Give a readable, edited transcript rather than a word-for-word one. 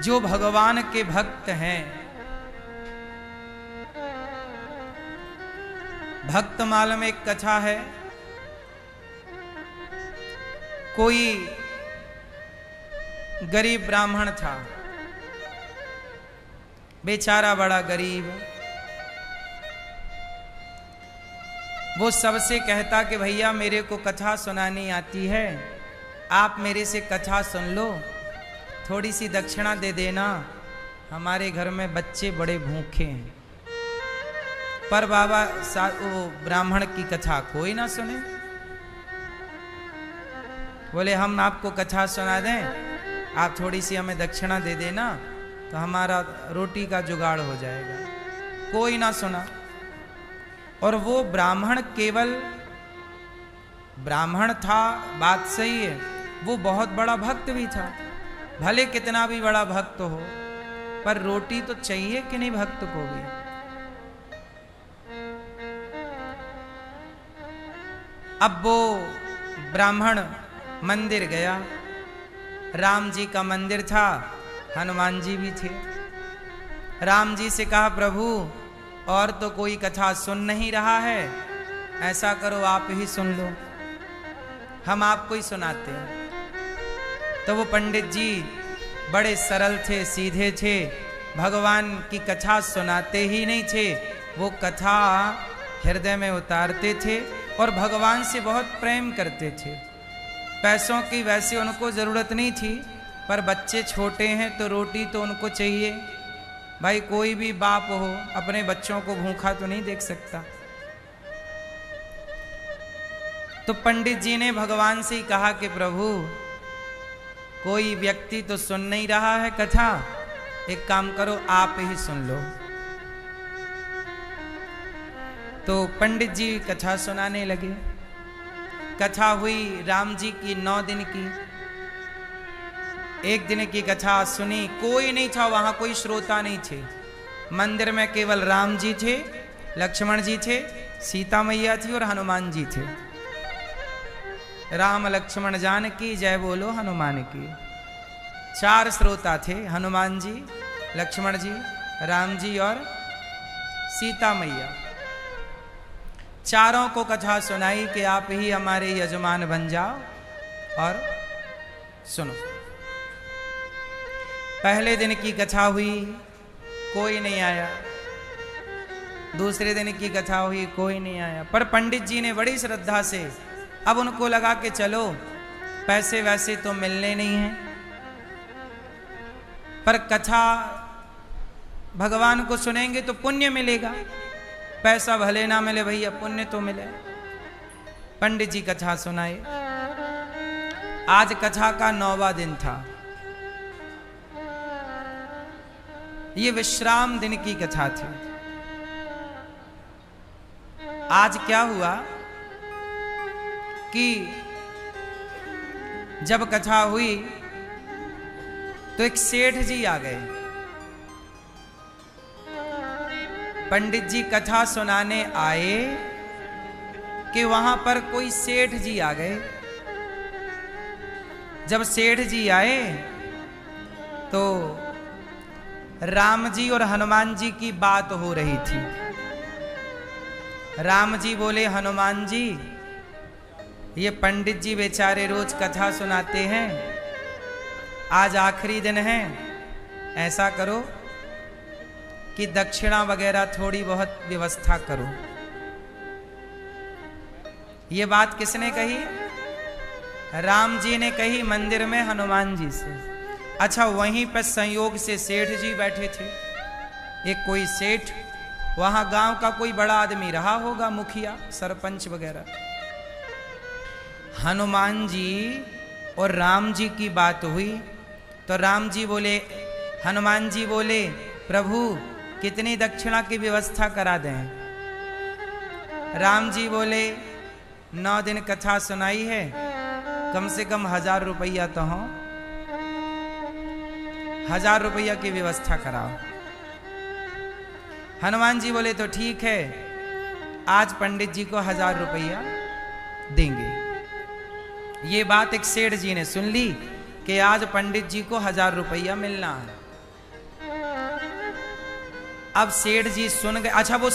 जो भगवान के भक्त हैं, भक्तमाला में एक कथा है। कोई गरीब ब्राह्मण था, बेचारा बड़ा गरीब। वो सबसे कहता कि भैया मेरे को कथा सुनानी आती है, आप मेरे से कथा सुन लो, थोड़ी सी दक्षिणा दे देना, हमारे घर में बच्चे बड़े भूखे हैं। पर बाबा वो ब्राह्मण की कथा कोई ना सुने। बोले हम आपको कथा सुना दें, आप थोड़ी सी हमें दक्षिणा दे देना तो हमारा रोटी का जुगाड़ हो जाएगा। कोई ना सुना। और वो ब्राह्मण केवल ब्राह्मण था, बात सही है, वो बहुत बड़ा भक्त भी था। भले कितना भी बड़ा भक्त हो, पर रोटी तो चाहिए कि नहीं भक्त को भी। अब वो ब्राह्मण मंदिर गया। राम जी का मंदिर था, हनुमान जी भी थे। राम जी से कहा प्रभु और तो कोई कथा सुन नहीं रहा है, ऐसा करो आप ही सुन लो, हम आपको ही सुनाते हैं। तो वो पंडित जी बड़े सरल थे, सीधे थे, भगवान की कथा सुनाते ही नहीं थे, वो कथा हृदय में उतारते थे और भगवान से बहुत प्रेम करते थे। पैसों की वैसे उनको ज़रूरत नहीं थी, पर बच्चे छोटे हैं तो रोटी तो उनको चाहिए। भाई कोई भी बाप हो अपने बच्चों को भूखा तो नहीं देख सकता। तो पंडित जी ने भगवान से ही कहा कि प्रभु कोई व्यक्ति तो सुन नहीं रहा है कथा, एक काम करो आप ही सुन लो। तो पंडित जी कथा सुनाने लगे। कथा हुई राम जी की 9 दिन की। एक दिन की कथा सुनी, कोई नहीं था वहां, कोई श्रोता नहीं थे। मंदिर में केवल राम जी थे, लक्ष्मण जी थे, सीता मैया थी और हनुमान जी थे। राम लक्ष्मण जानकी जय बोलो हनुमान की। 4 श्रोता थे, हनुमान जी, लक्ष्मण जी, राम जी और सीता मैया। चारों को कथा सुनाई कि आप ही हमारे यजमान बन जाओ और सुनो। पहले दिन की कथा हुई, कोई नहीं आया। दूसरे दिन की कथा हुई, कोई नहीं आया। पर पंडित जी ने बड़ी श्रद्धा से, अब उनको लगा कि चलो पैसे वैसे तो मिलने नहीं हैं, पर कथा भगवान को सुनेंगे तो पुण्य मिलेगा। पैसा भले ना मिले भैया, पुण्य तो मिले। पंडित जी कथा सुनाए। आज कथा का 9वां दिन था। ये विश्राम दिन की कथा थी। आज क्या हुआ कि जब कथा हुई तो एक सेठ जी आ गए। पंडित जी कथा सुनाने आए कि वहां पर कोई सेठ जी आ गए। जब सेठ जी आए तो राम जी और हनुमान जी की बात हो रही थी। राम जी बोले हनुमान जी, ये पंडित जी बेचारे रोज कथा सुनाते हैं, आज आखिरी दिन है, ऐसा करो कि दक्षिणा वगैरह थोड़ी बहुत व्यवस्था करो। ये बात किसने कही? राम जी ने कही मंदिर में हनुमान जी से। अच्छा, वहीं पर संयोग से सेठ जी बैठे थे। एक कोई सेठ, वहां गांव का कोई बड़ा आदमी रहा होगा, मुखिया सरपंच वगैरह। हनुमान जी और राम जी की बात हुई तो राम जी बोले, हनुमान जी बोले प्रभु कितनी दक्षिणा की व्यवस्था करा दें? राम जी बोले 9 दिन कथा सुनाई है, कम से कम 1000 रुपया तो हो, 1000 रुपया की व्यवस्था कराओ। हनुमान जी बोले तो ठीक है, आज पंडित जी को 1000 रुपया देंगे। ये बात एक सेठ जी ने सुन ली कि आज पंडित जी को 1000 रुपया मिलना है। अब सेठ जी सुन गए। अच्छा वो